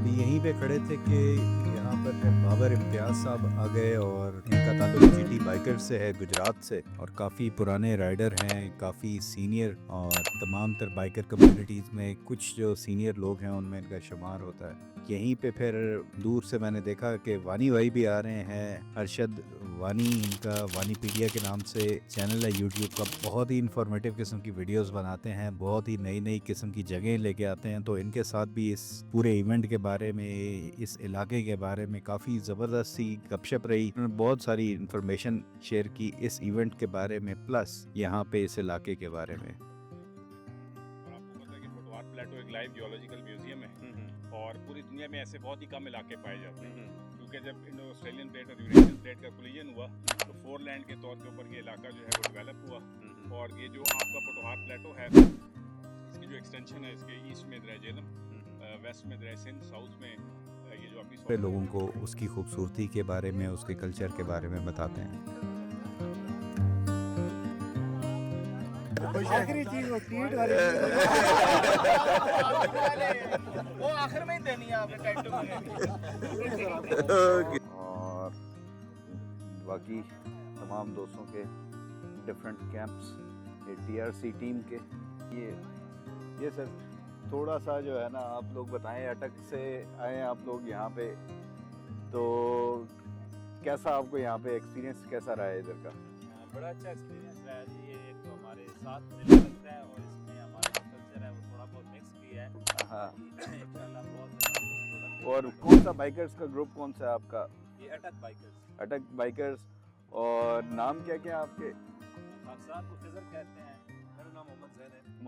अभी यहीं पे खड़े थे कि यहाँ पर बाबर इम्तियाज़ साहब आ गए और इनका ताल्लुक जीटी बाइकर से है, गुजरात से, और काफ़ी पुराने राइडर हैं, काफ़ी सीनियर, और तमाम तर बाइकर कम्युनिटीज़ में कुछ जो सीनियर लोग हैं उनमें इनका शुमार होता है। यहीं पे फिर दूर से मैंने देखा कि वानी भाई भी आ रहे हैं, अरशद वानी, इनका वानीपीडिया के नाम से चैनल है यूट्यूब का, बहुत ही इंफॉर्मेटिव किस्म की वीडियोस बनाते हैं, बहुत ही नई नई किस्म की जगह लेके आते हैं। तो इनके साथ भी इस पूरे इवेंट के बारे में, इस इलाके के बारे में काफ़ी ज़बरदस्त सी गपशप रही। उन्होंने बहुत सारी इंफॉर्मेशन शेयर की इस इवेंट के बारे में, प्लस यहाँ पे इस इलाके के बारे में। और आपको पता है कि फोटोआर्ट प्लेटो एक लाइव जियोलॉजिकल म्यूजियम है और पूरी दुनिया में ऐसे बहुत ही कम इलाके पाए जाते हैं, क्योंकि जब इंडो ऑस्ट्रेलियन प्लेट और यूरेशियन प्लेट का कोलिजन हुआ तो फोरलैंड के तौर के ऊपर ये इलाका जो है वो डेवलप हुआ। और ये जो आपका फोटोआर्ट प्लेटो है, इसकी जो एक्सटेंशन है, इसके ईस्ट में द्रेजेलम, वेस्ट में द्रेसिन, साउथ में ये जो पे आपकी लोगों को उसकी खूबसूरती के बारे में, उसके कल्चर के बारे में बताते हैं। आखिरी चीज वो टीट वाली वो आखिर में ही देनी है आपने टैटू और बाकी तमाम दोस्तों के डिफरेंट कैंप्स, ये टीआरसी टीम के, ये सर थोड़ा सा जो है ना, आप लोग बताएं, अटक से आए आप लोग यहाँ पे, तो कैसा आपको यहाँ पे एक्सपीरियंस कैसा रहा है इधर का? बड़ा अच्छा एक्सपीरियंस रहा है जी। ये तो हमारे साथ मिल सकता है और इसमें हमारा जो कल्चर है वो थोड़ा बहुत मिक्स भी है। हाँ। इंशाल्लाह बहुत और कौन सा बाइकर्स का ग्रुप कौन सा है आपका? ये अटक बाइकर्स। अटक बाइकर्स। और नाम क्या क्या आपके? खाकसार को खिजर कहते हैं